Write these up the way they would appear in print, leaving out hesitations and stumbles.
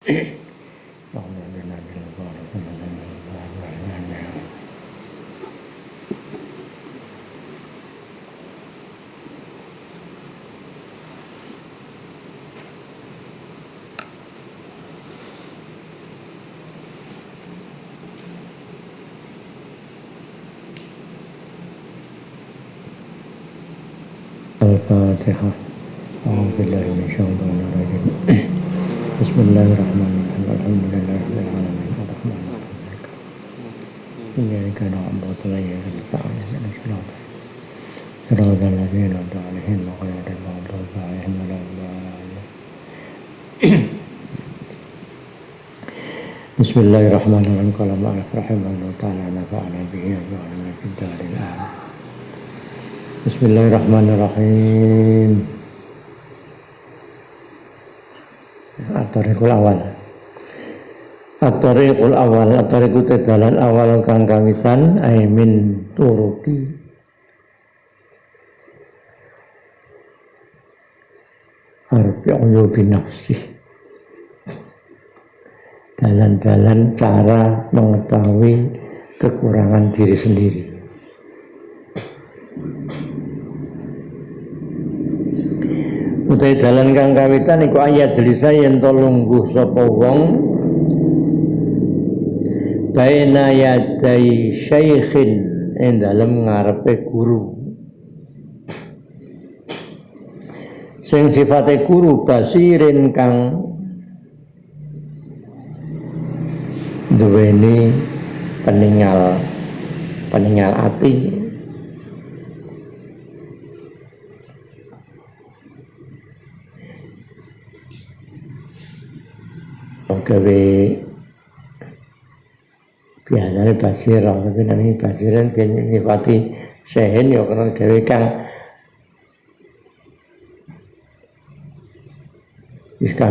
Al-Fatihah. A'udzubillahi minasyaitonir rajim. Bismillahirrahmanirrahim. Alhamdulillahirabbil alamin. Iyyaka na'budu wa iyyaka nasta'in. Shiratal ladzina an'amta 'alaihim ghairil maghdubi 'alaihim waladdallin. Bismillahirrahmanirrahim. Qala ma'al rahimahullah ta'ala nafa'ana bihi wa bi'alamihi fid daril akhirah. Bismillahirrahmanirrahim. At-Tariqul awal. At-Tariqul awal, at-Tariqu dalan awal kang kawitan aimin turuki. Arfi uyubi nafsi. Dalan-dalan cara mengetahui kekurangan diri sendiri. Utai dalan kang kawitan iku ayat jelisa yen to lungguh sapa wong baina yadai syaikhin ing dalem ngarepe guru sing sifate guru basirin kang duweni peninggal ati. Gawe biasanya basir, tapi nanti basiran biasanya nyifati sehen ya karena gawe kang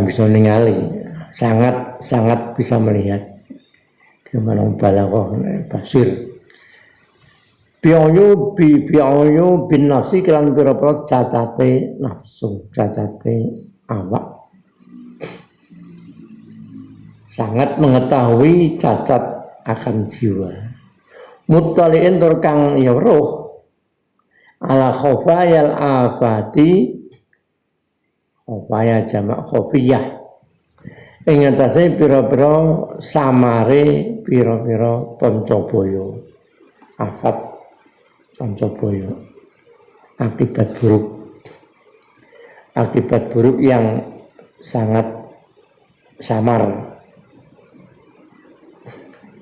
bisa ningali, sangat bisa melihat gimana balaghah basir. Bi'ayu bin nafsi kelan pira-pira cacate nafsu, cacate awak. Sangat mengetahui cacat akan jiwa. Muttali'in tur kang ya roh ala khofayal abadi, khofaya jamak khofiyah. Ing atase pira-pira samare pira-pira pancabaya. Afat pancabaya. Akibat buruk yang sangat samar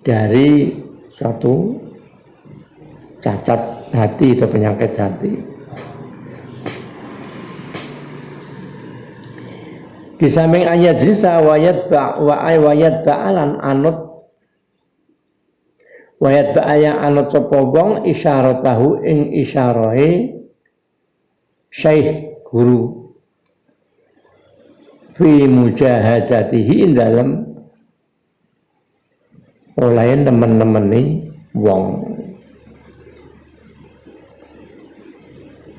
dari suatu cacat hati atau penyakit hati. Disamping ayat jisa wayat ba'alan anut wayat ba'aya anut sapa wong isyaratahu ing isyarahe syekh guru fi mujahadatihi dalam oleh teman-teman nih wong.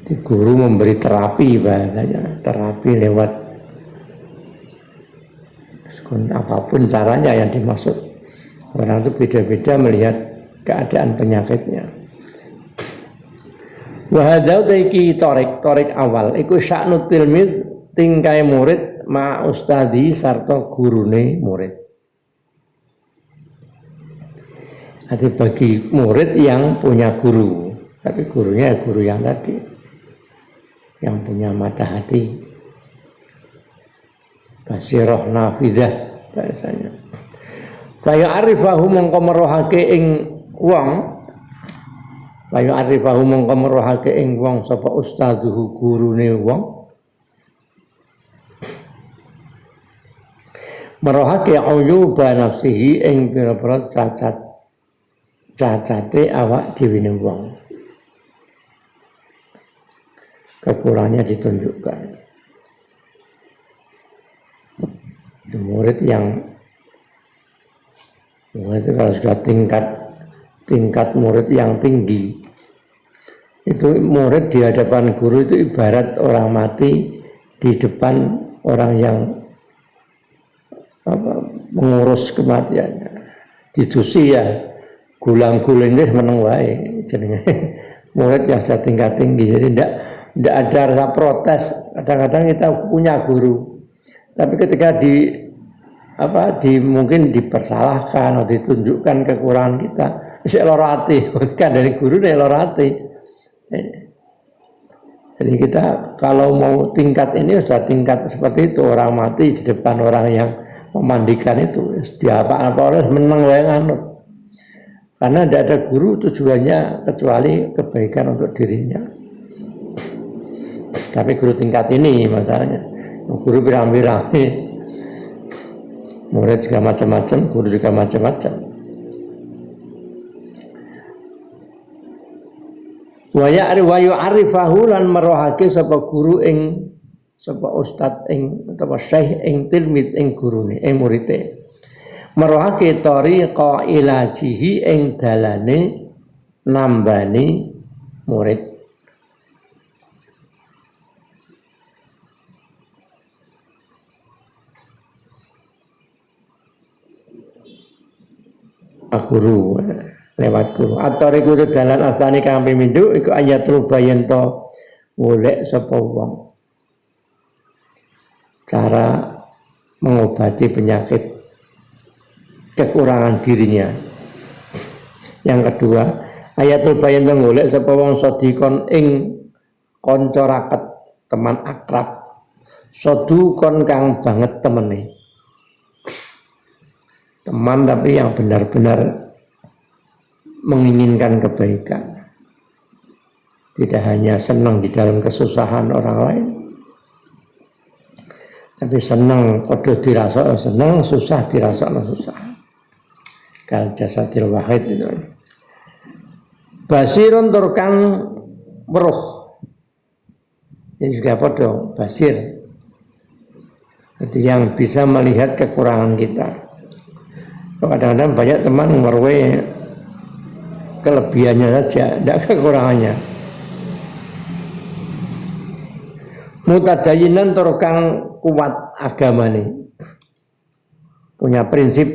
Di guru memberi terapi bahasanya, terapi lewat apapun caranya yang dimaksud. Orang itu beda-beda melihat keadaan penyakitnya. Wahadau taiki torik awal. Iku sya'nu tilmid tingkai murid ma ustadi sarta gurune murid. Ada bagi murid yang punya guru, tapi gurunya guru yang tadi, yang punya mata hati, basirah nafidah bahasanya. Kaya arifahu mongko merohake ing wong, kaya arifahu mongko merohake ing wong sapa ustaduhu gurune wong, merohake uyuba nafsihi ing pira-pira cacate awak dhewe wong. Kekurangannya ditunjukkan. Murid itu kalau sudah tingkat murid yang tinggi, itu murid di hadapan guru itu ibarat orang mati di depan orang yang mengurus kematiannya. Didusi ya gulang-guling wis meneng wae jenenge. Murid yang sudah tingkat tinggi, jadi tidak ada rasa protes. Kadang-kadang kita punya guru, tapi ketika mungkin dipersalahkan atau ditunjukkan kekurangan kita, isi lara ati, kan dari guru nih lara ati. Jadi kita kalau mau tingkat ini sudah tingkat seperti itu, orang mati di depan orang yang memandikan itu, dia apa orang menang wae nganut. Karena tidak ada guru tujuannya kecuali kebaikan untuk dirinya. Tapi guru tingkat ini masalahnya, guru pirang-pirang, murid juga macam-macam, guru juga macam-macam. Wa ya'rifahu lan merohake sapa guru ing sapa ustad ing utawa syekh ing tilmid ing gurune ing murite. Merohake tariqa ilajihi ing dalane nambani murid. Guru lewat guru. Atariku dalan asane kang pindho iku ayatul bayan to golek sapa wong cara mengobati penyakit kekurangan dirinya. Yang kedua, ayatul bayan to golek sapa wong sadikon ing kanca raket, teman akrab. Sadukon kang banget temene. Teman tapi yang benar-benar menginginkan kebaikan, tidak hanya senang di dalam kesusahan orang lain, tapi senang podo dirasa senang, susah dirasa susah. Kal jasadil wahid itu. Basirun turkang weruh, ini juga podo basir, jadi yang bisa melihat kekurangan kita. Kadang-kadang banyak teman meruai kelebihannya saja, tidak kekurangannya. Mutadayinan turkang kuat agama nih, punya prinsip.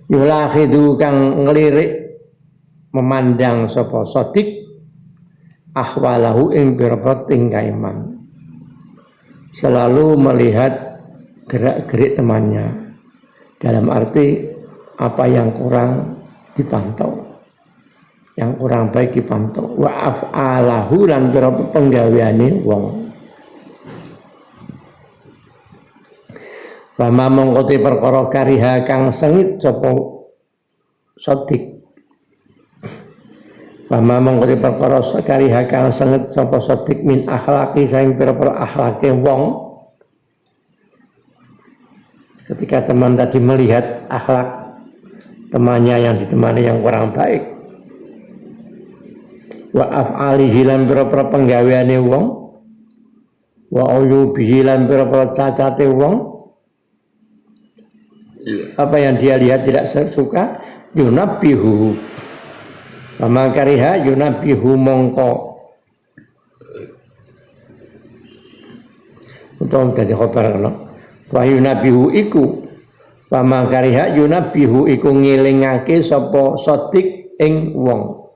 Yulakhidu kang ngelirik memandang sapa sodik ahwalahu ing birbat tingkah iman, selalu melihat gerak-gerik temannya. Dalam arti apa yang kurang dipantau, yang kurang baik dipantau. Wa af'alahu lan penggaweane wong. Wa ma mongko perkara kariha kang sengit sapa sodik. Wa ma mongko perkara kariha kang sengit sapa sodik min akhlaki saing pira-pira akhlake wong. Ketika teman tadi melihat akhlak temannya yang ditemani yang kurang baik, wa af'alihi lan pira-pira penggaweane wong, wa uyubihi lan pira-pira cacate wong, apa yang dia lihat tidak suka, yunabbihu, wa kariha yunabbihu mongko utawa dadi khabar kana wa yunabihu iku wa mangkariha yunabihu iku ngelingake sapa sodik ing wong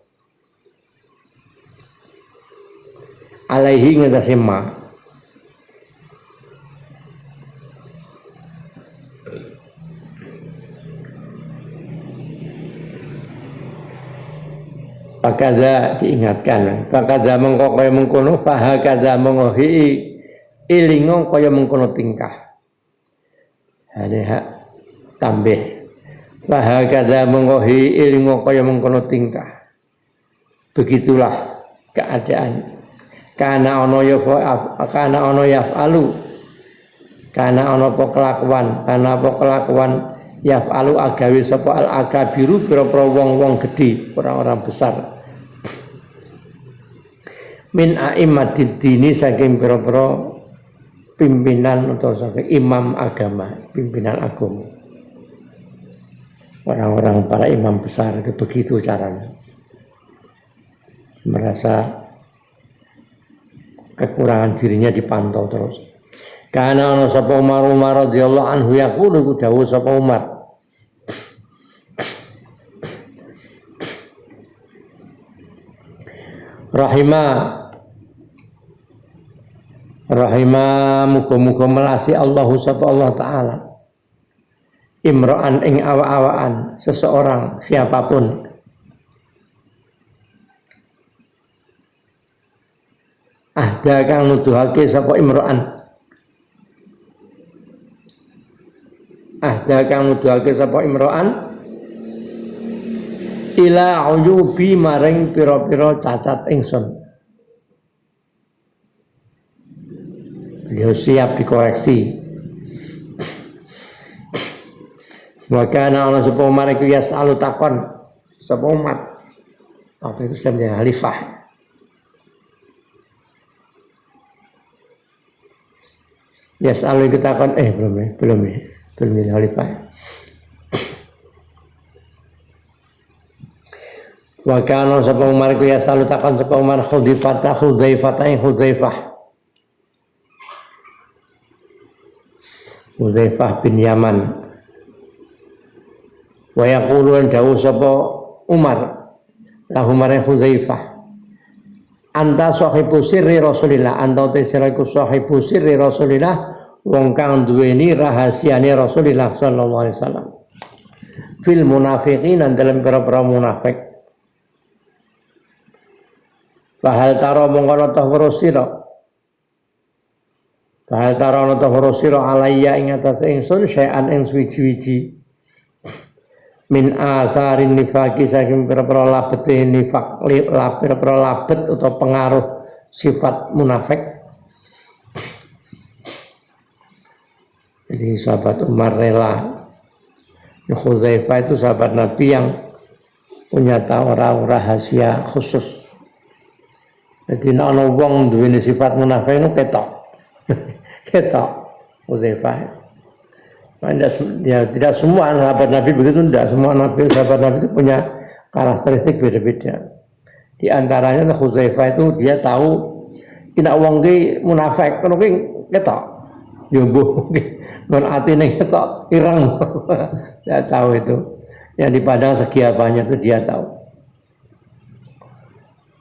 alaihi ngatasi ma pakadha diingatkan pakadha mengko kaya mengkono fahakadha mengohi ilingo kaya mengkono tingkah. Hane hak tambah wahakadha mengohi ilingo kaya mengkono tingkah. Begitulah keadaan. Kana ono yaf'alu kana ono apa kelakuan yaf'alu agawi sapa al akabiru pira-pira wong-wong gedhe, orang-orang besar. Min a'immatid dini saking pira-pira pimpinan atau saking imam agama, pimpinan agama. Orang-orang para imam besar itu begitu caranya. Merasa kekurangan dirinya dipantau terus. Kana ana sapa Umar radhiyallahu anhu yaqulu ku dawuh sapa Umar. Rahima muga-muga melasi Allahu sapa Allah taala. Imra'an ing awa-awaan seseorang siapapun ahda kang nuduhake sapa imra'an ila uyubi maring pira-pira cacat ingsun. Beliau siap dikoreksi. Wa kana ana sapa Umar iku yas'alu takon sapa Umar. Apa itu sampeyan khalifah. Yas'alu iku takon belum khalifah. Wa kana sapa Umar iku yas'alu takon sapa Umar Hudzaifah bin Yaman. Wa yaqulu dawu sapa Umar lahu marang Hudzaifah anta sahibu sirri Rasulillah, anta te siraku sahibu sirri Rasulillah, wong kang duweni rahasiane Rasulillah sallallahu alaihi wasallam. Fil munafiqin dalam para munafik. Bahal taro mongkono toh sira alayya ing atas ingsun syai'an ing suwi-wiji min asarin nifaqi saking pira-pira labete nifaq pira-pira labet atau pengaruh sifat munafik. Jadi sahabat Umar rela. Hudzaifah itu sahabat Nabi yang punya tahu rahasia khusus. Jadi nek ana wong duwe sifat munafik itu ketok Hudzaifah. Ya, tidak semua sahabat Nabi begitu, tidak semua sahabat Nabi itu punya karakteristik beda-beda. Di antaranya Hudzaifah itu dia tahu nek wong ki munafik ngono ki ketok. Yo mbuh ngon atine ketok ireng. Dia tahu itu. Yang di padang segi apanya itu dia tahu.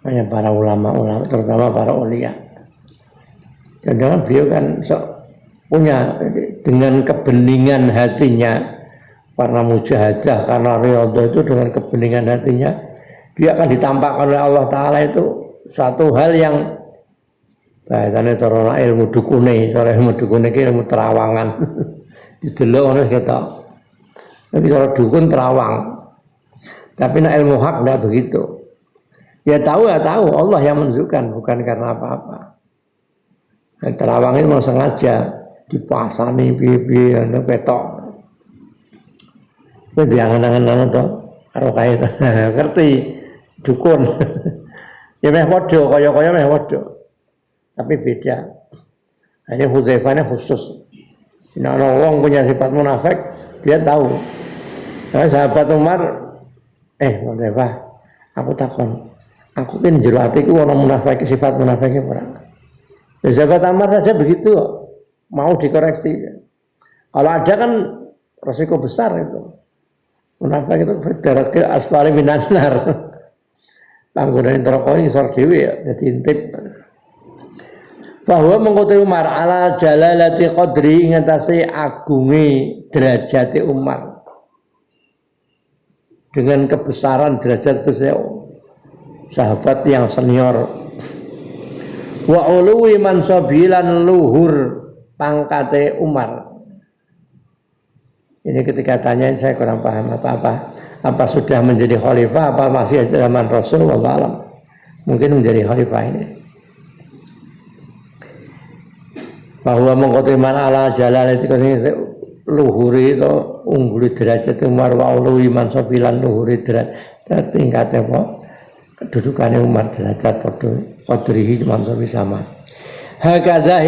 Hanya para ulama terutama para ulia. Jangan beliau kan punya dengan kebeningan hatinya, karena mujahadah, karena riyadhah itu dengan kebeningan hatinya dia akan ditampakkan oleh Allah Ta'ala itu satu hal yang bahasanya cara ilmu dukune, ilmu terawangan didelok ngono kita. Tapi cara dukun terawang. Tapi nek ilmu hak enggak begitu. Ya tahu Allah yang menunjukkan, bukan karena apa-apa. Terawang ini memang sengaja dipasani pipi untuk petok. Kowe diangen-angen to karo kae ngerti dukun. Ya meh padha kaya-kaya meh padha. Tapi beda. Hanya Hudzaifah khusus. Nek ana wong punya sifat munafik, dia tahu. Nah, sahabat Umar, Hudzaifah, aku takon, aku kan jero atiku ana munafik, sifat munafike ora. Ya, sahabat Umar saja begitu, mau dikoreksi. Kalau ada kan resiko besar itu. Munafik itu berdarah asfali minan nar. Panggonan neraka iki isor dhewe ya, dadi intip. Bahwa mengkote Umar ala jalalati qadri ngatasi agunge derajate Umar. Dengan kebesaran derajat beliau sahabat yang senior. Wa uluwi mansabilan luhur pangkate Umar. Ini ketika tanyain saya kurang paham apa-apa. Apa sudah menjadi khalifah, apa masih zaman Rasul, wallahu alam. Mungkin menjadi khalifah ini. Bahwa mengkotiman ala jalal itu luhuri itu ungguli derajat Umar wa uluwi mansabilan luhuri derajat tingkatnya apa? Kedudukannya Umar derajat padha qadrihi mansabi sama. Hakadha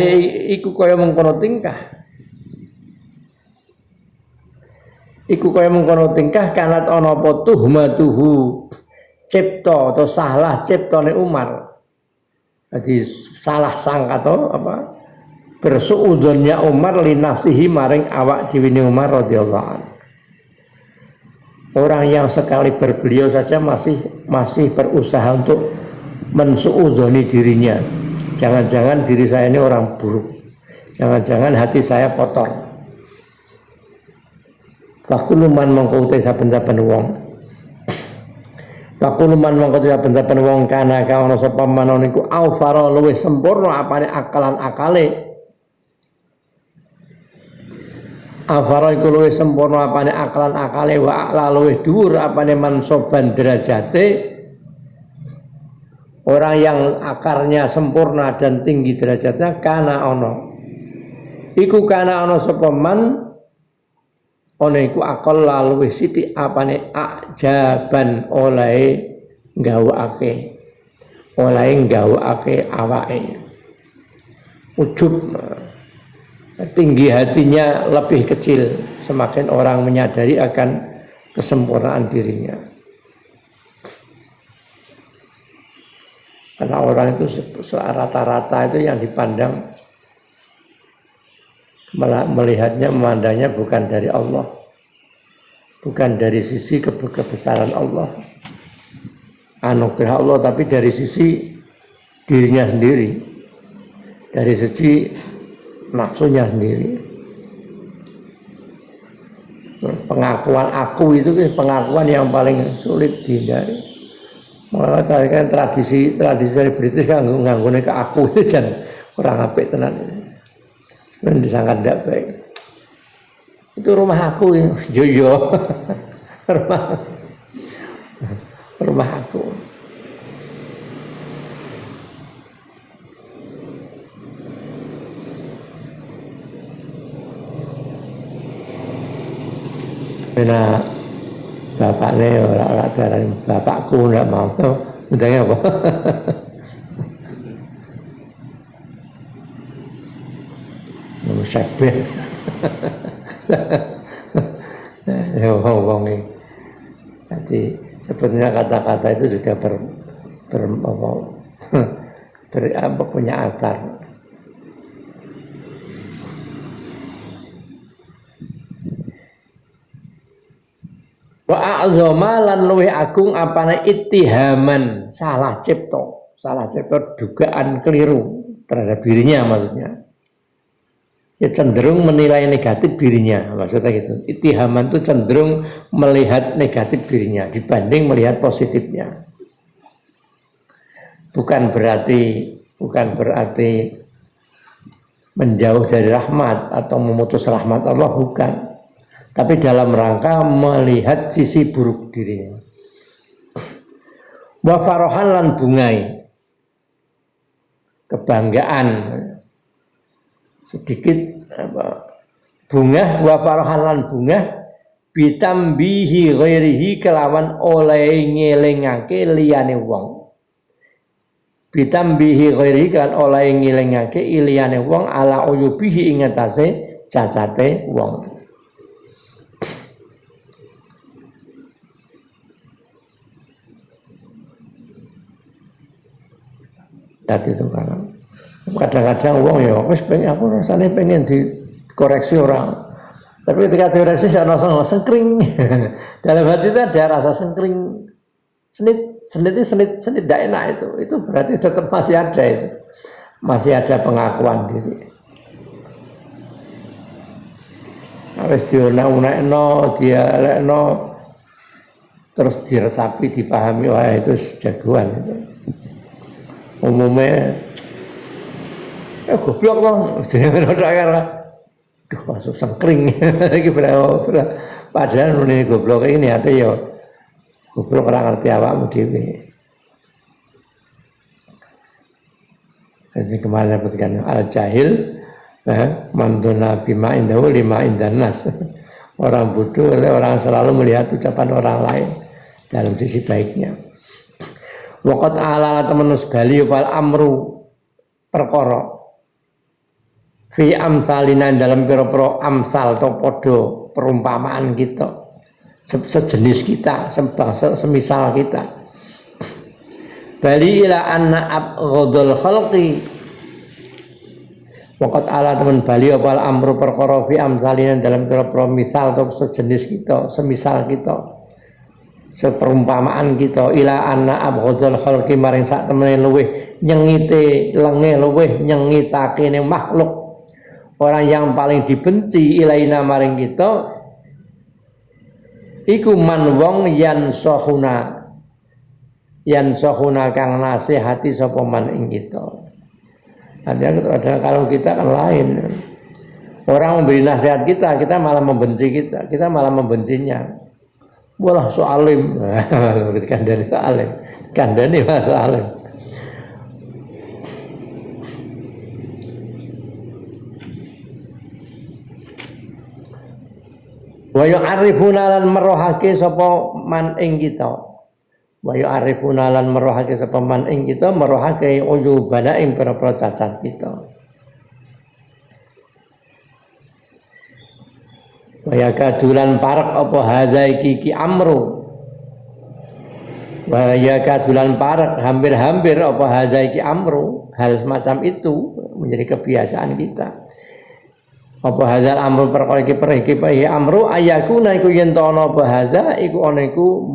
iku kaya mengkono tingkah. Iku kaya mengkono tingkah kanat ana apa tuhmatuhu cipta atau salah ciptane Umar. Jadi salah sangka atau apa? bersuudzonnya Umar li nafsihi maring awak dhewe Umar radhiyallahu anhu. Orang yang sekali berbeliau saja masih berusaha untuk mensuudzoni dirinya. Jangan-jangan diri saya ini orang buruk. Jangan-jangan hati saya kotor. Fakuluman mengkuti saben-saben wong. Fakuluman mengkuti saben-saben wong kana kawana sapa manon iku aufara luwih sempurna apane akalan akale. Aufara iku luwih sempurna apane akalan akale wa a'la luwih dhuwur apane mansoban derajate. Orang yang akarnya sempurna dan tinggi derajatnya kana ono. Iku kana ono sapa man ono iku akal luwih sithik apane ajaban olahe nggawakake awake. Ujub tinggi hatinya lebih kecil semakin orang menyadari akan kesempurnaan dirinya. Karena orang itu rata-rata itu yang dipandang melihatnya, memandangnya bukan dari Allah, bukan dari sisi kebesaran Allah, anugerah Allah, tapi dari sisi dirinya sendiri, dari sisi nafsunya sendiri. Pengakuan aku itu pengakuan yang paling sulit dihindari. Makanya kan tradisi selebritis kan nganggone ke aku itu jan orang apik tenan. Sebenarnya disangka tidak baik. Itu rumah aku ya, yo. rumah aku. Nah, bapaknya orang darah bapakku nggak mau, untungnya apa? Sabeh, ya ngomong ini. Jadi sebetulnya kata-kata itu sudah punya akar. Wa a'zama lan luwih agung apane ittihaman salah cipta dugaan keliru terhadap dirinya maksudnya. Ya cenderung menilai negatif dirinya, maksudnya gitu. Ittihaman itu cenderung melihat negatif dirinya dibanding melihat positifnya. Bukan berarti menjauh dari rahmat atau memutus rahmat Allah, bukan. Tapi dalam rangka melihat sisi buruk dirinya. Wa farahan lan bungai, kebanggaan, sedikit bunga wa farahan lan bunga bitambihi ghairihi kelawan oleh ngelingake liyane wong. Bitambihi ghairihi kan oleh ngelingake liyane wong ala uyubihi ing atase cacate wong. Tadi itu kan kadang-kadang wong ya wis pengen aku rasanya pengen dikoreksi orang, tapi ketika dikoreksi saya rasa sengkring. Dalam hati itu ada rasa sengkring, senit tidak enak, itu berarti tetap masih ada, itu masih ada pengakuan diri. Harus diunak-unakno, dialekno, terus diresapi, dipahami, wah itu jagoan itu. Umumnya goblok loh, jenenge ora. Duh, masuk sengkring. Iki padahal ini goblok ini ate ya goblok ora ngerti awakmu dhewe. Jadi kemarin sebutkan al jahil manduna bima indahu lima indanas. Orang bodoh orang selalu melihat ucapan orang lain dalam sisi baiknya. Waqat ala temenus bali wal amru perkara fi amsalina dalam pira-pira amsal atau podo perumpamaan kita sejenis kita semisal kita bali ila anna abghadul khalqi Waqat ala teman bali apa amru perkara fi amsalina dalam pro misal atau sejenis kita, semisal kita, seperumpamaan kita ila anna abghadul khalqi maring sak temene luweh nyengite lenge luweh nyengitake ning makhluk orang yang paling dibenci ilaina maring kita iku man wong yan sohuna kang nasihati sapa man ing kita. Artinya kalau kita kan lain. Orang memberi nasihat kita malah membenci kita malah membencinya. Walah soalim, kandani soalim, kandani mas soalim. Wa yu'arifuna lan merohake sapa man ing kita. Wa yu'arifuna lan merohake sapa man ing kita merohake uyubana ing pira-pira cacat kita. Wa yakadulan parek apa hadza iki amru. Wa yakadulan parek hampir-hampir apa hadza iki amru, hal semacam itu menjadi kebiasaan kita. Apa hadzal amru perkara iki amru ayakuna iku yen to ana apa hadza iku ana iku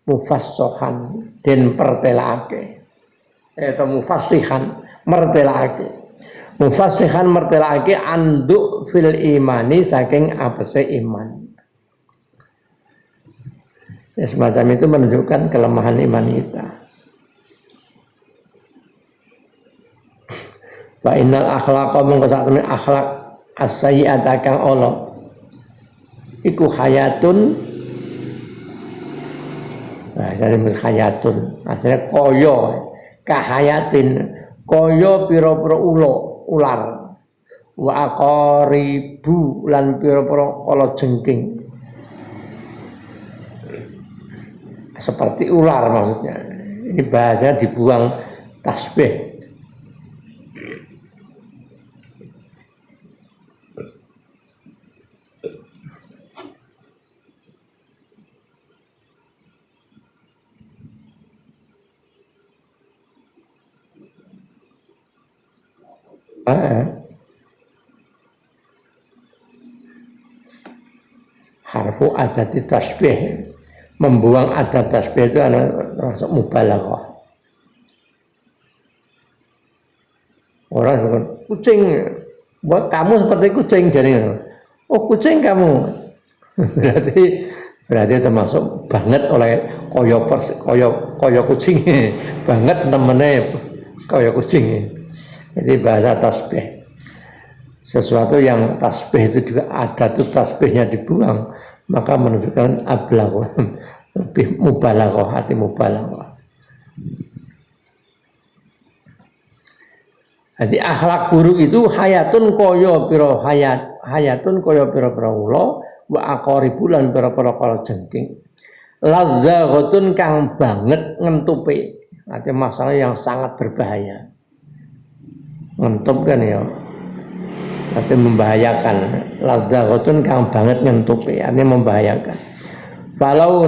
mufassohan den pertelake atau mufassihan mertelake anduk fil imani saking apese iman. Ya, semacam itu menunjukkan kelemahan iman kita. Fa innal akhlaqa mung kesatune akhlak as-sayyi'ata kang ala iku hayatun. Nah, saya hayatun asline kaya kahayatin kaya pira-pira ular wa aqaribu lan pira-pira kala jengking seperti ular maksudnya. Ini bahasa dibuang tasbih. Harfu adati tasbih, membuang adat tasbih itu masuk mubalaghah. Orang bilang kucing, buat kamu seperti kucing jadi. Oh kucing kamu, berarti termasuk banget oleh koyo kucing, banget temennya koyo kucing. Jadi bahasa tasbih. Sesuatu yang tasbih itu juga ada tuh tasbihnya dibuang, maka menunjukkan ablaghah, lebih mubalaghah, hati mubalaghah. Jadi akhlak buruk itu hayatun koyo piro hayatun koyo piro ula wa aqaribulan piro kala jengking. Ladzaghatun kang banget ngentupe. Artinya masalah yang sangat berbahaya. Ngentup kan ya. Tapi membahayakan. Ladzaghatun kang banget ngentupe, artinya membahayakan. Falau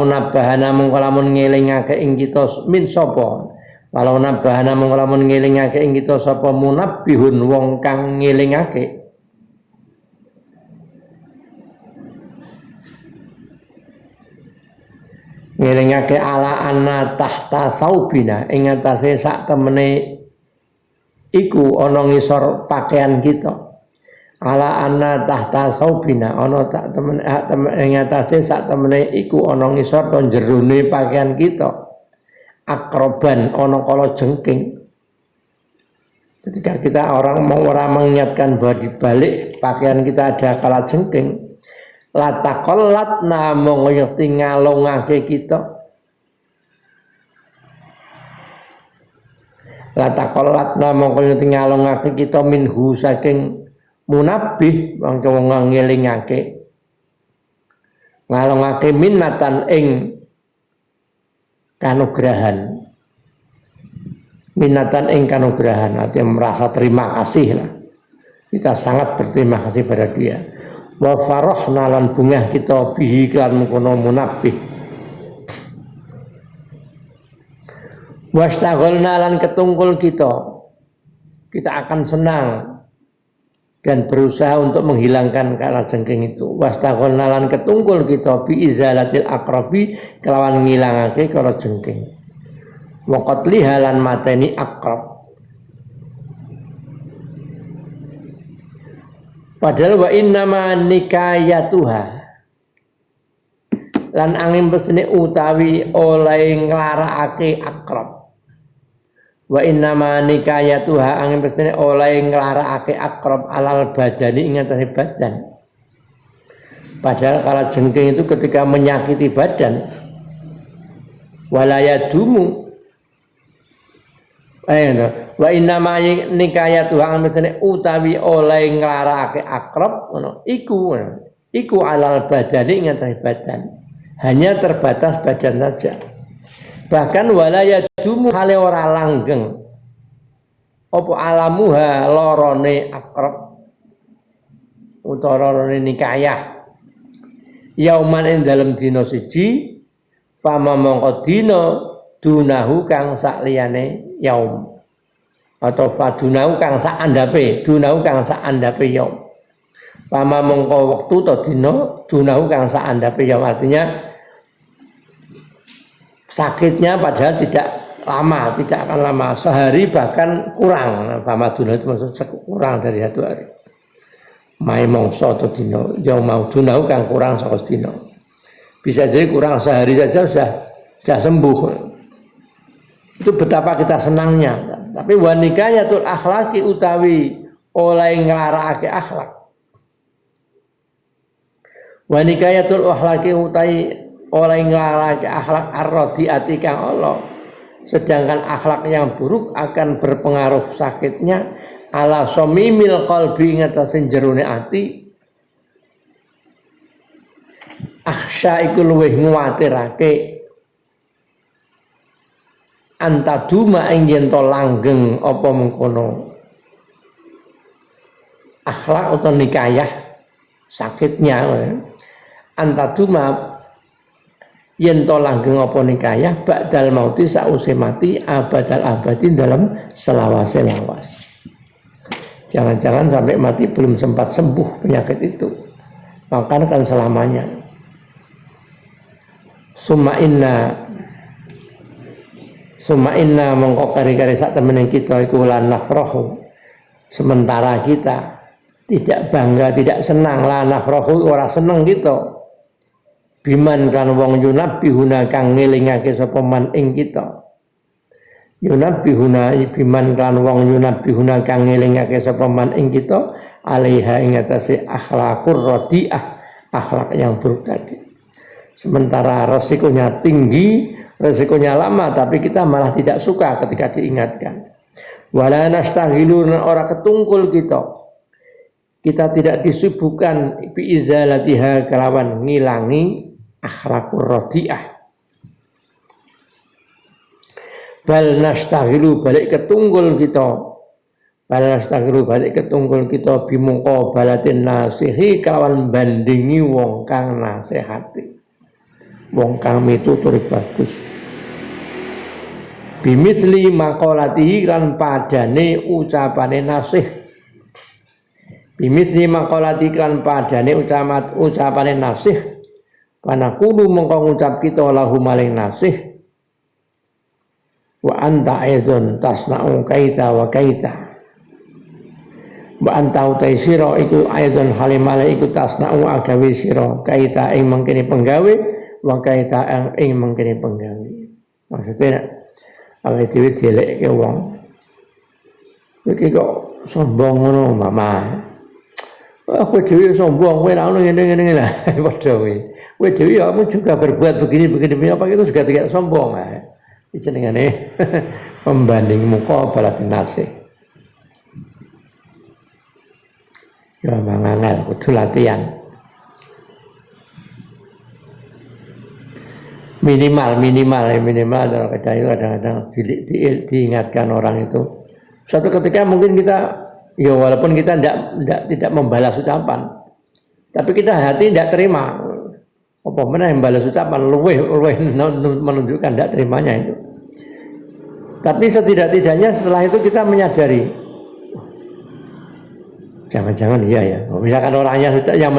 nabahana mongko lamun ngelingake ing kita min sapa. Walau nabahana mongko lamun ngelingake ing kita sapa munabbihun wong kang ngelingake. Ngelingake ala anna tahta saubina ing atase sak temene iku ana ngisor pakaian kita. Ala anna tahta saubina ana tak temen ing atase sak temene iku ana ngisor to jerone pakaian kita. Akroban ana kala jengking. Ketika kita orang mengingatkan bahwa di balik pakaian kita ada kala jengking, latakollatna mongko ngalungake kita. Latakollatna mongko ngalungake kita minhu saking munabbih wong ngelingake. Ngalungake minnatan ing kanugrahan. Minnatan ing kanugrahan, artinya merasa terima kasih lah. Kita sangat berterima kasih pada dia. Wa farahna lan bungah kita bihi kan kono munabbih. Wastagholna lan ketungkul kita akan senang dan berusaha untuk menghilangkan kalajengking itu. Wastagholna lan ketungkul kita bi izalatil aqrabi kelawan ngilangake kalajengking. Wa qatliha lan mateni aqrab. Padahal wa innama nikayatuha lan angin pesene utawi oleh nglarakake akrab. Wa innama nikayatuha angin pesene oleh nglarakake akrab alal badani ing atase badan. Padahal kalau jengking itu ketika menyakiti badan walayadumu wa innama nikayatuha angin pesene utawi oleh nglarakake akrab ngono iku alal badani ing atase badan. Hanya terbatas badan saja. Bahkan walayadumu hale ora langgeng apa alamuha lorone akrab utawa lorone nikayah yauman ing dalem dina siji pama mongko dina dunahu kang sakliyane yaum atau fadunahu kang sak andape yaum. Pama mongko wektu to dina dunahu kang sak andape yaum, artinya sakitnya padahal tidak akan lama, sehari bahkan kurang. Pama dunahu itu maksudnya kurang dari 1 hari. Mai mongso to dina yaum mau dunahu kang kurang saka dina. Bisa jadi kurang sehari saja sudah sembuh. Itu betapa kita senangnya. Tapi wanikayatul akhlaki utawi oleh nglarakake akhlak. Wanikayatul akhlaki utawi oleh nglarakake akhlak ar-radiati kang Allah. Sedangkan akhlak yang buruk akan berpengaruh sakitnya ala somimil qalbi ngatasi jerone ati. Akhsya iku luwih nguwatirake antaduma ing yen to langgeng apa mengkono akhlak atau nikayah sakitnya antaduma yen to langgeng apa nikayah ba'dal mauti sause mati abadal abadin dalam selawase lawas. Jangan-jangan sampai mati belum sempat sembuh penyakit itu, maka akan selamanya. Summa inna mongko kari-kari sak temen kita iku lan nafrahu. Sementara kita tidak bangga, tidak senang, la nafrahu ora seneng kita. Biman kan wong yunabbihuna kang ngelingake sapa man ing kita. Yunabbihuna biman kan wong yunabbihuna kang ngelingake sapa man ing kita alaiha ing atase akhlaqur radiah, akhlak yang buruk tadi. Sementara resikonya tinggi, resikonya lama, tapi kita malah tidak suka ketika diingatkan. Wala nastaghilu ora ketungkul kita. Kita tidak disibukkan bi izalatiha kelawan ngilangi akhlaqur radiah. Bal nastaghilu balik ketungkul kita. Bimungko balatin nasihi kawan bandingi wong kang nasihati. Wong kang mituturi bagus. Bimithli maqalatihi lan padane ucapane nasih. Bimithli maqalati lan padane ucapane nasih. Kana kudu mengko ngucap kita lahu maling nasih. Wa anta aidon tasna'u kaita wa kaita. Wa anta utai sira iku aidon halimale iku tasna'u agawe sira kaita ing mengkene penggawe. Wa kaita ing mengkene penggawe. Maksudnya awake dhewe dielekke wong. Iki kok sombong ngono, Mama. Aku dhewe sombong, kowe ra ono ngene-ngene lah. Padha kowe. Kowe dhewe ya kamu juga berbuat begini apa itu juga tidak sombong. Iki jenengane pembanding muka balatin nasih. Ya mangangal kudu latihan. Minimal dalam kadang-kadang diingatkan orang itu. Suatu ketika mungkin kita, ya walaupun kita tidak membalas ucapan, tapi kita hati tidak terima. Apa mana yang membalas ucapan, luweh menunjukkan tidak terimanya itu. Tapi setidak-tidaknya setelah itu kita menyadari, jangan-jangan iya ya. Misalkan orangnya yang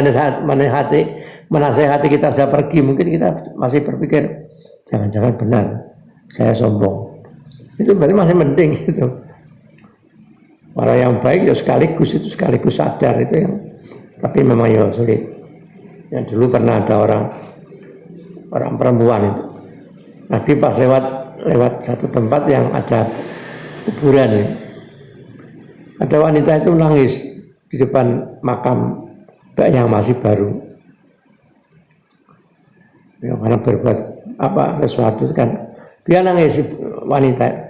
menasehati kita sudah pergi, mungkin kita masih berpikir, jangan-jangan benar, saya sombong. Itu berarti masih mending itu. Orang yang baik ya sekaligus sadar itu yang, tapi memang ya sulit. Yang dulu pernah ada orang perempuan itu, Nabi pas lewat satu tempat yang ada kuburan ya. Ada wanita itu nangis di depan makam yang masih baru. Ya, karena berbuat sesuatu kan, dia nangis wanita.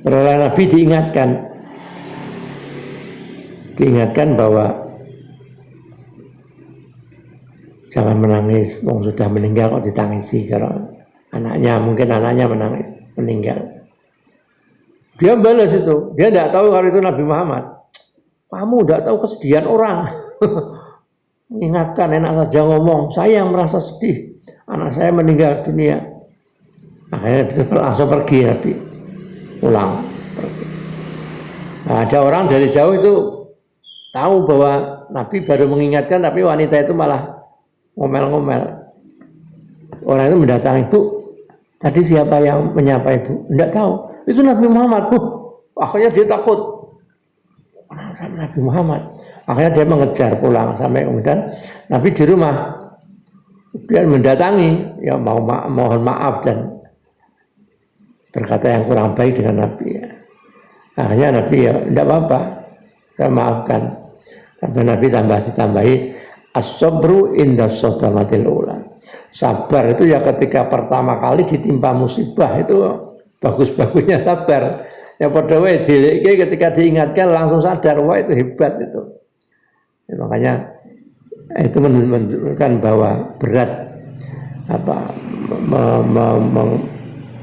Terus Nabi diingatkan bahwa jangan menangis, wong sudah meninggal kok ditangisi. Mungkin anaknya meninggal. Dia balas itu, dia tidak tahu kalau itu Nabi Muhammad. Kamu tidak tahu kesedihan orang. Mengingatkan, enak saja ngomong, saya yang merasa sedih, anak saya meninggal dunia. Akhirnya langsung pergi Nabi, pulang pergi. Nah, ada orang dari jauh itu tahu bahwa Nabi baru mengingatkan, tapi wanita itu malah ngomel-ngomel. Orang itu mendatangi, Bu, tadi siapa yang menyapa Ibu? Tidak tahu, itu Nabi Muhammad. Akhirnya dia takut, Nabi Muhammad. Akhirnya dia mengejar pulang sampai kemudian Nabi di rumah. Dia mendatangi, ya mohon maaf dan berkata yang kurang baik dengan Nabi. Ya. Akhirnya Nabi ya tidak apa-apa, saya maafkan. Sampai Nabi ditambahi as-sabru inda sodamatil ula. Sabar itu ya ketika pertama kali ditimpa musibah itu bagus-bagusnya sabar. Ya pada wae ketika diingatkan langsung sadar, wah itu hebat itu. Ya, makanya itu menunjukkan bahwa berat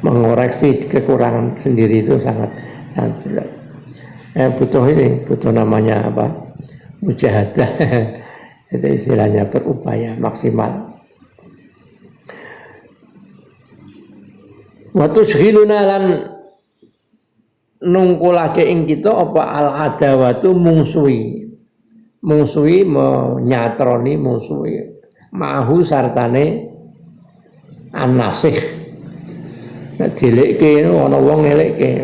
mengoreksi kekurangan sendiri itu sangat berat. Butuh namanya mujahadah. Itu istilahnya berupaya maksimal. Wa tushghiluna lan nungkulake ing kita apa al adawatu mungsuhi menyatroni mungsuhi mahu sartane an-nasih dilekke ana wong ngelekke.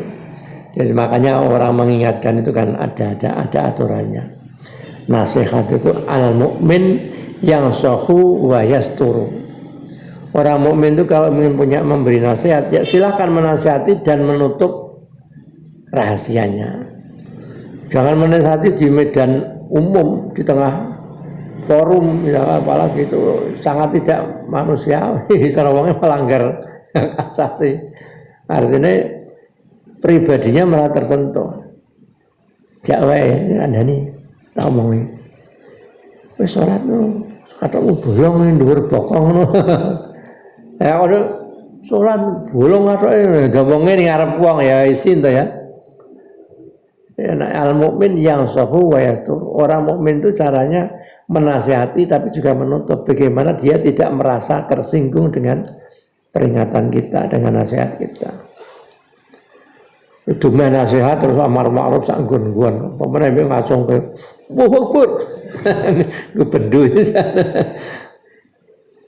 Jadi makanya orang mengingatkan itu kan ada aturannya. Nasihat itu al mukmin yang sahu wa yasturu. Orang mukmin itu kalau punya memberi nasihat, ya silahkan menasihati dan menutup rahasianya. Jangan menasihati di medan umum, di tengah forum, ya, apalagi itu sangat tidak manusiawi. Sarawangnya melanggar asasi. Artinya pribadinya malah tersentuh. Jawae anda nih, tak omongin. Wes sholat no, kata bolong ini dhuwur bokong no. Ya kalau sholat bolong kata gampangnya nih ngarep wong ya isin to ya. Al mukmin yang sahu wa yastur. Orang mukmin itu caranya menasihati tapi juga menutup. Bagaimana dia tidak merasa tersinggung dengan peringatan kita, dengan nasihat kita. Itu nasihat terus amar ma'ruf sak nggon-nggon. Pemene langsung ke Bubur. Ku bendu.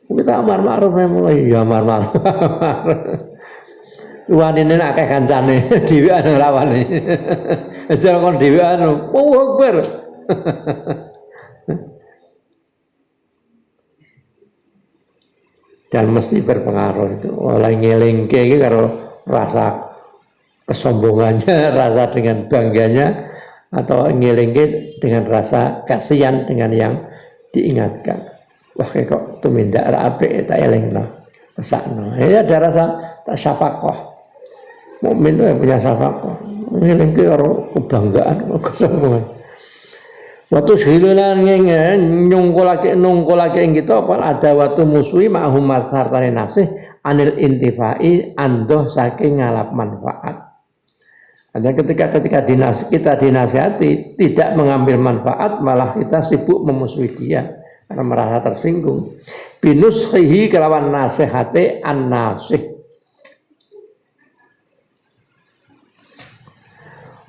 Kita amar ma'ruf mulai ya amar ma'ruf. Wanine akeh kancane dhewean ora wani. Aja kon dhewean Bubur. Dan mesti berpengaruh itu. Oleh ngelingke iki karo rasa kesombongannya, rasa dengan bangganya, atau ngelingke dengan rasa kasihan dengan yang diingatkan. Wah kok tumindak ra apik tak elingno, kesakno. Ya ada rasa tak syafaqah. Mukmin itu yang punya syafaqah. Ngelingke karo kebanggaan, kesombongan. Waktu silulan nungkulake ing kita apa ada waktu musuhi ma'hum sartane nasih anil intifai andoh saking ngalap manfaat. Ada ketika kita dinasihati tidak mengambil manfaat, malah kita sibuk memusuhi dia karena merasa tersinggung. Binushihi kelawan nasihate an-nasih.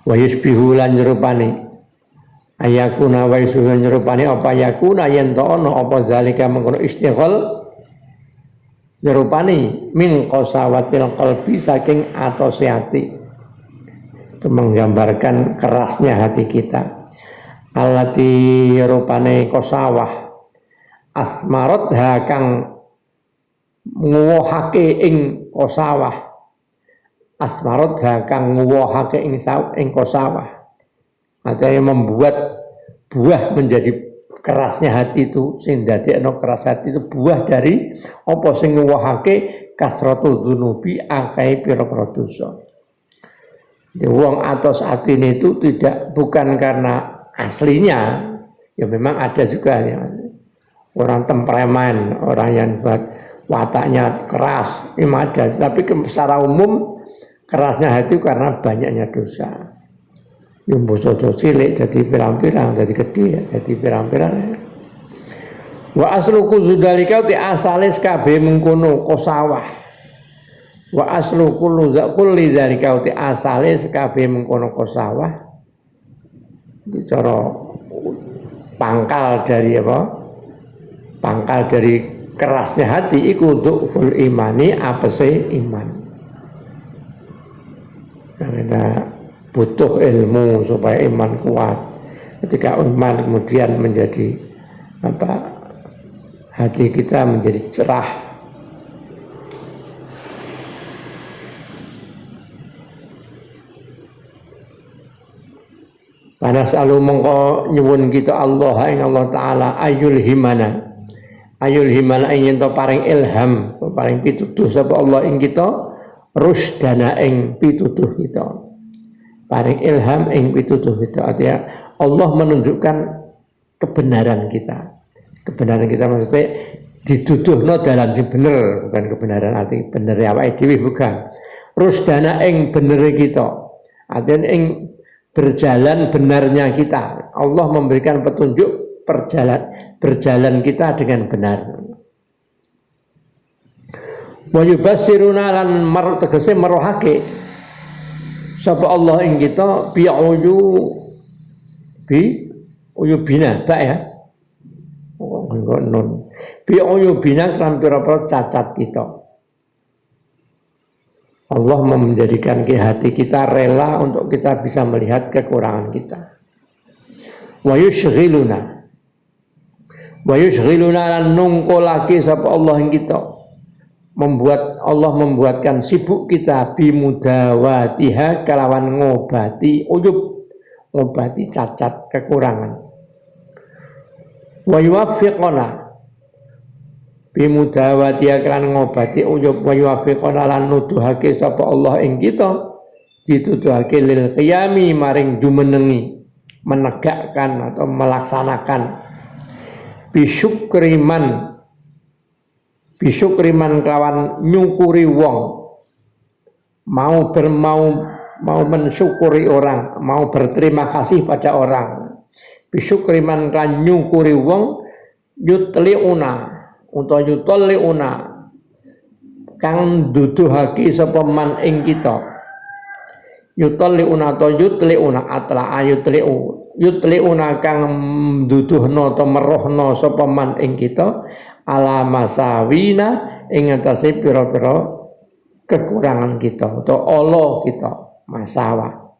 wa yusbihu lan nyerupani ayakuna wa yusbihu nyerupani apa yakuna yen to ana apa zalika mengkono istighal nyerupani min qasawatil qalbi saking atose ati. Itu menggambarkan kerasnya hati kita. Allati rupane qasawah asmarat ha kang nguwahake ing qasawah asmarat ha kang nguwahake ing qasawah. Artinya membuat buah menjadi kerasnya hati itu, sing dadekno keras hati itu buah dari apa sing nguwahake kasratu dzunubi akeh pira-pira dosa. Wong atos atine itu bukan karena aslinya, ya memang ada juga ya, orang temperamen, orang yang buat wataknya keras, memang ada. Tapi secara umum kerasnya hati karena banyaknya dosa. Yumbo sojo cilik jadi pirang-pirang, jadi gede, jadi pirang-pirang. Wa aslu kudzalika ti asale kabeh mengkono qasawah. Wa aslu kulli dzalika ti asale kabeh mengkono qasawah. Cara pangkal dari apa? Pangkal dari kerasnya hati iku dzuful imani apese iman. Nah, kita butuh ilmu supaya iman kuat. Ketika iman kemudian menjadi apa? Hati kita menjadi cerah. Panas alu mongko nyuwun kita Allah ing Allah taala ayul himana ing ento paring ilham paring pituduh sapa Allah ing kita rusdana ing pituduh kita paring ilham ing pituduh kita. Artinya Allah menunjukkan kebenaran kita maksudnya dituduhno dalam sing bener, bukan kebenaran arti bener awake dhewe, bukan rusdana ing bener kita, artinya ing berjalan benarnya kita. Allah memberikan petunjuk berjalan kita dengan benar. Wa yubassiruna lan tegese merohake sapa Allah ing kita bi uyubina ba ya. Oh enggak non. Bi uyubina kan pira-pira cacat kita. Allah menjadikan hati kita rela untuk kita bisa melihat kekurangan kita. Wa yushghiluna lan nungkolake sapa Allah ing kita. Allah membuatkan sibuk kita bimudawatiha kalawan ngobati uyub, ngobati cacat kekurangan. Wa yuwaffiquna bimudawatiha kan ngobati uyub wa yuwaffiquna lan nuduhake sapa Allah ing kita dituduhake lil qiyami maring jumenengi menegakkan atau melaksanakan bisyukriman kelawan nyukuri wong mau mensyukuri orang, mau berterima kasih pada orang. Bisyukriman kan nyukuri wong yutliuna utawa yutalliuna kang duduhake sapa man ing kita. Yutalliuna atau yutliuna atla yutliuna kang duduhna atau merohna sapa man ing kita ala masawina ing atase pira-pira kekurangan kita atau Allah kita masawa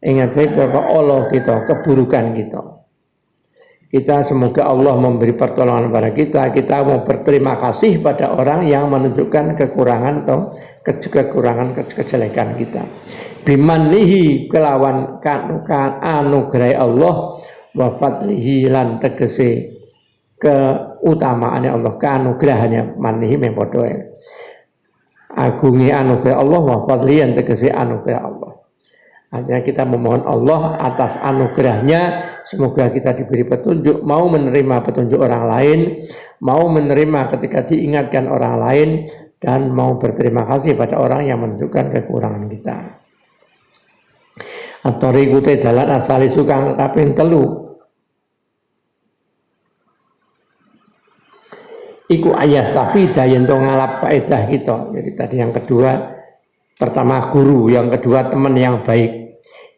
ing atase pira-pira Allah kita keburukan kita semoga Allah memberi pertolongan pada kita mau berterima kasih pada orang yang menunjukkan kekurangan atau kejelekan kita bimanihi kelawan anugerah Allah wa fadlihi lan tegese keutamaannya Allah, keanugrahannya manihi mempodo agungi anugerah Allah wa fadlihi lan tegese anugerah Allah. Artinya kita memohon Allah atas anugerahnya, semoga kita diberi petunjuk, mau menerima petunjuk orang lain, mau menerima ketika diingatkan orang lain, dan mau berterima kasih pada orang yang menunjukkan kekurangan kita. Atau rikute dalan asali sukang kaping 3 iku ayastafida yen to ngalap faedah kita. Jadi tadi yang kedua, pertama guru, yang kedua teman yang baik.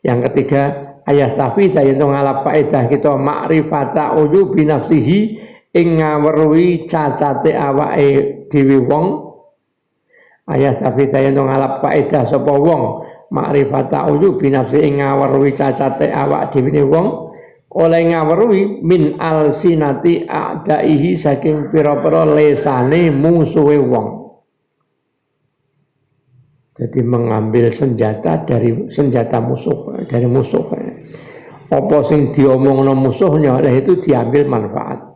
Yang ketiga, ayastafida yaitu ngalap faedah kita makrifata uyubi nafsihi ing ngaweruhi cacate awake dhewe wong. Ayastafida yaitu ngalap faedah sapa wong makrifata uyubi nafsihi ing ngaweruhi cacate awake dhewe wong oleh ngaweruhi min alsinati a'daihi saking pira-pira lesane musuhe wong. Jadi mengambil senjata dari senjata musuh, dari musuh. Apa sing diomongno musuhnya, lah itu diambil manfaat.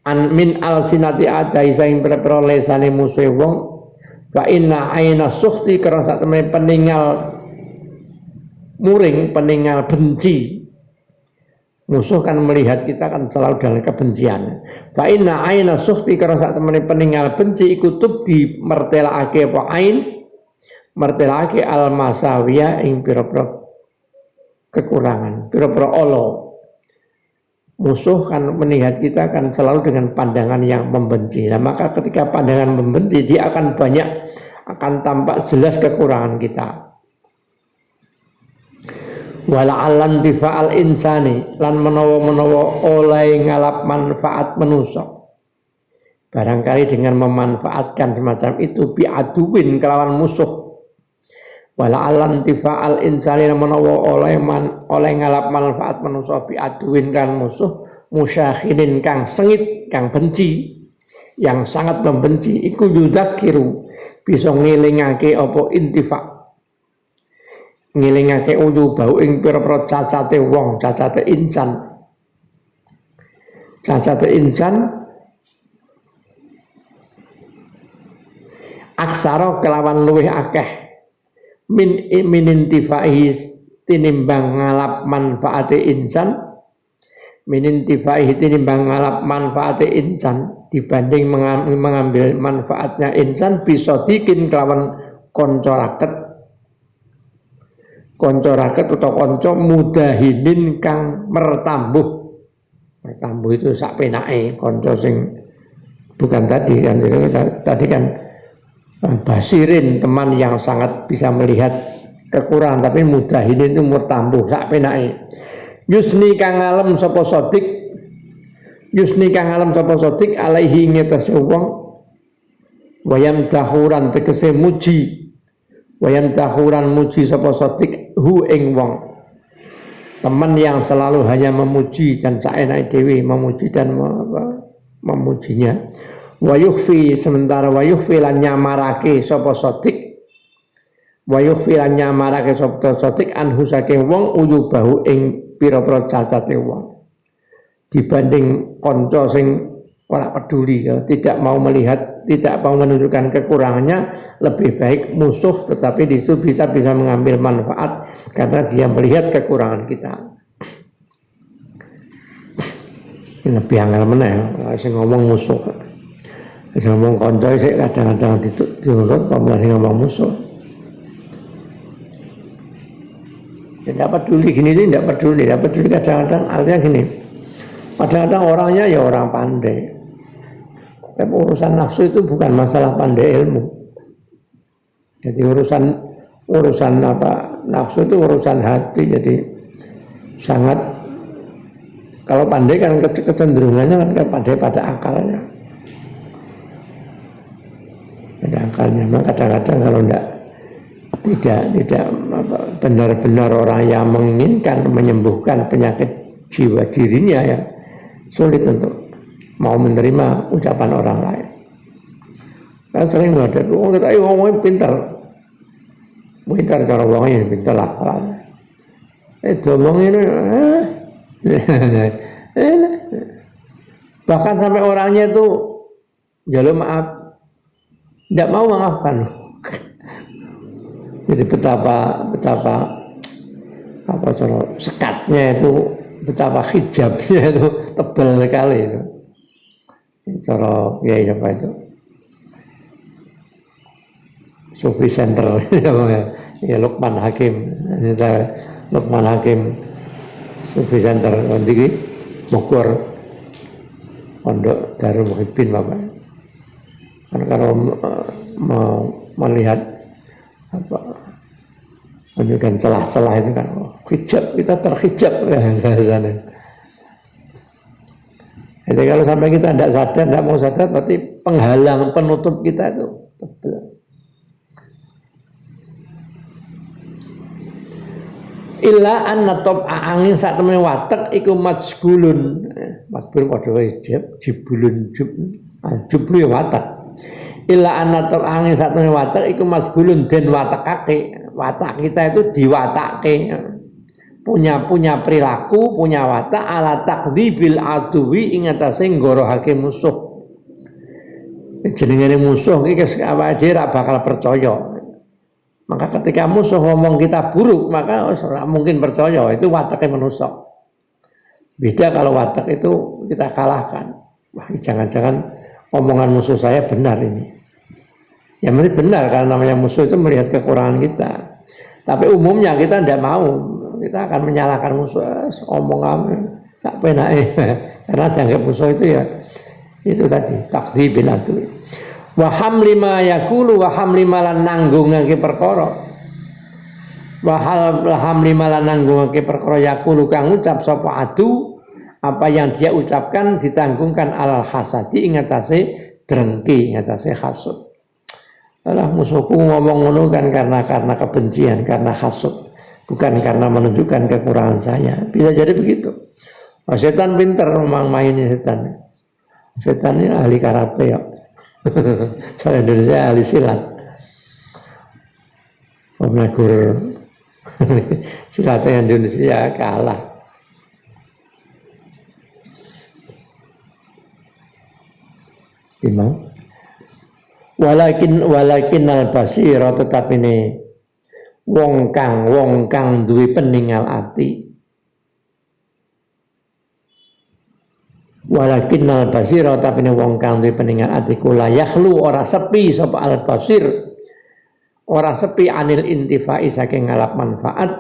An min alsinati a'daihi saking pira-pira lesane musuhe wong, fa inna aina sukhti karena sak temene peninggal muring, peninggal benci. Musuh kan melihat kita kan selalu dalam kebencian. Fa inna aina sukhti karena sak temene peninggal benci iku tub di mertelake apa ain mertelake al masawiyah ing pira-pira kekurangan, pira-pira Allah. Musuh kan melihat kita kan selalu dengan pandangan yang membenci. Nah, maka ketika pandangan membenci dia akan tampak jelas kekurangan kita. Wala'allan tifa'al insani lan menawa-menawa oleh ngalap manfaat manusia. Barangkali dengan memanfaatkan semacam itu bi'aduwin kelawan musuh. Wala'allan tifa'al insani lan menawa oleh ngalap manfaat manusia bi'aduwin kan musuh musyakhinin kang sengit, kang benci, yang sangat membenci iku yudzakiru bisa ngelingake apa intifa' ngilingake uyu bau ing pira-pira cacate wong, cacate insan. Cacate insan aksara kelawan luwih akeh min intifaihi tinimbang ngalap manfaate insan, min intifaihi tinimbang ngalap manfaate insan dibanding mengambil manfaatnya insan bisa dikin kelawan kanca raket utawa kanca mudahinin kang mertambuh. Mertambuh itu sak penake kanca sing bukan tadi kan basirin teman yang sangat bisa melihat kekurangan, tapi mudahinin itu mertambuh sak penake. Yusni kang alam sapa sodik alaihi ngetese wong wayam dahuran tegese muji sapa sodik hu ing wong, teman yang selalu hanya memuji dan saenake dhewe memuji dan memujinya. Wayukhfi sementara wayukhfi lan nyamarake sapa sodik anhu saking wong uyubahu ing pira-pira cacate wong, dibanding kanca sing ora peduli, tidak mau melihat, tidak mau menunjukkan kekurangannya, lebih baik musuh tetapi di situ bisa mengambil manfaat karena dia melihat kekurangan kita. Ini lebih angel meneh sing ngomong musuh. Sing ngomong kanca sik kadang-kadang diurut pamula sing ngomong musuh. Tidak peduli gini ini, tidak peduli kadang-kadang artinya gini. Kadang-kadang orangnya ya orang pandai. Tapi urusan nafsu itu bukan masalah pandai ilmu. Jadi urusan nafsu itu urusan hati. Jadi sangat, kalau pandai kan kecenderungannya kan pandai pada akalnya. Pada akalnya. Maka kadang-kadang kalau tidak benar-benar orang yang menginginkan menyembuhkan penyakit jiwa dirinya, ya sulit untuk mau menerima ucapan orang lain. Kan sering ada kita ngomongin pintar cara ngomongin pintar lah. Ngomongin bahkan sampai orangnya itu jalur maaf, tidak mau maafkan. Jadi betapa cara sekatnya itu, betapa hijabnya itu tebal sekali itu. Cara ya apa itu? Sufi Center ya Lukman Hakim Sufi Center nanti Bogor, Pondok Darul Muhibbin Bapak. Karena kalau mau melihat menunjukkan celah-celah itu kan, hijab, kita terhijab sana. Jadi kalau sampai kita tidak sadar, tidak mau sadar, berarti penghalang, penutup kita itu tebal. Illa anna top angin saat temen watek iku majbulun. Majbul padha hijab, jibulun jublu ya watek. Illa anna top angin saat temen watek iku majbulun den watekake. Watak kita itu diwatake. Punya perilaku, punya watak ala takdzibil aduwi ing atase nggorohake musuh. Jenenge musuh iki awake dhewe ora bakal percaya. Maka ketika musuh ngomong kita buruk, maka ora mungkin percaya, itu wataknya manusia. Beda kalau watak itu kita kalahkan. Wah, jangan-jangan omongan musuh saya benar ini. Ya mesti benar karena namanya musuh itu melihat kekurangan kita. Tapi umumnya kita tidak mau. Kita akan menyalahkan musuh, omongan sak penake. Karena dianggap musuh itu ya itu tadi takdzibil atu. Wa hamli ma yaqulu wa hamli malan nanggungake perkara. Wa hamli malan nanggungake perkara yaqulu kang ucap sapa adu, apa yang dia ucapkan ditanggungkan alal hasadi ing atase drengki, ing atase hasud. Alah musuhku ngomong ngono kan karena kebencian, karena hasud, bukan karena menunjukkan kekurangan saya. Bisa jadi begitu. Oh, setan pinter memang mainnya setan. Setan ini ahli karate ya. Soal Indonesia ahli silat. Pemegur silatnya Indonesia kalah. Gimana? Walakin al-basira tetap ini wong kang duwe peninggal ati. Walakin al-basir tapi ini wong kang duwe peninggal ati kula yakhlu ora sepi sapa al-basir, ora sepi anil intifai saking ngalap manfaat.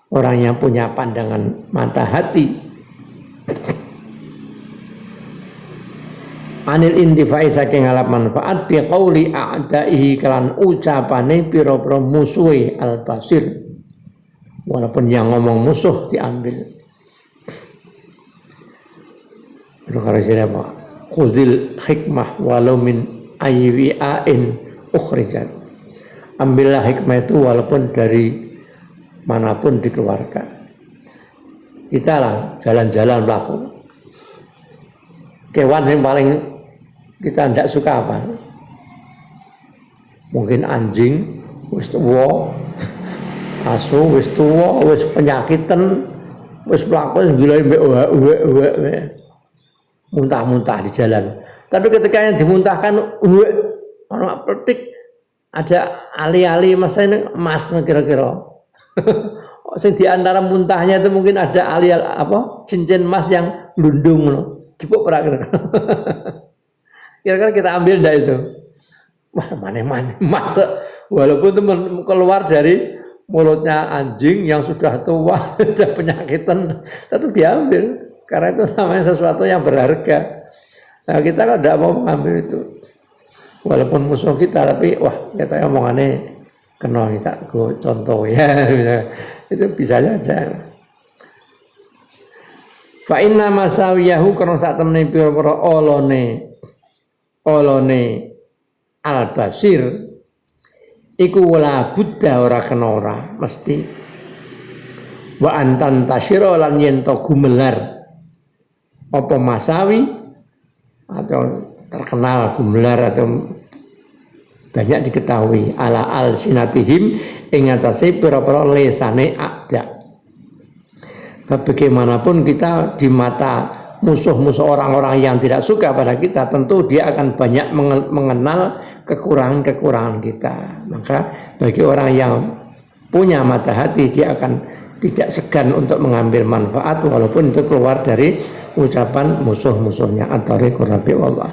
Orang yang punya pandangan mata hati anil intifai saking ngalap manfaat bi qauli a'daihi kelan ucapane pira-pira musuhe al-basir, walaupun yang ngomong musuh diambil. Kalau siapa khudil hikmah walau min aywi'ain ukhrijat, ambillah hikmah itu walaupun dari manapun dikeluarkan. Kita lah jalan-jalan pelaku kewan yang paling kita tidak suka apa? Mungkin anjing wis tuwa, asu wis tuwa, wis penyakitan, wis pelaku gila mbek muntah-muntah di jalan. Tapi ketika yang dimuntahkan orang petik ada ali-ali emas kira-kira. Di antara muntahnya itu mungkin ada cincin emas yang lundung dipuk kira-kira. Kira-kira kita ambil enggak itu? Wah, mana-mana emas. Walaupun itu keluar dari mulutnya anjing yang sudah tua, sudah penyakitan, tetap diambil. Karena itu namanya sesuatu yang berharga. Nah, kita kan tidak mau mengambil itu. Walaupun musuh kita, tapi wah kita omongannya kena kita contoh ya. Itu bisa saja. Fa inna masawiyahu kana sak temene pira-pira olone al-basir iku wala buddha ora kena ora mesti wa antan tasyira lan yen to gumelar apa masawi atau terkenal gumelar atau banyak diketahui ala al-sinatihim ing atase pira-pira lesane akda. Bagaimanapun kita di mata musuh-musuh orang-orang yang tidak suka pada kita, tentu dia akan banyak mengenal kekurangan-kekurangan kita. Maka bagi orang yang punya mata hati, dia akan tidak segan untuk mengambil manfaat walaupun itu keluar dari ucapan musuh-musuhnya. At-Tariqur Rabi' wallah.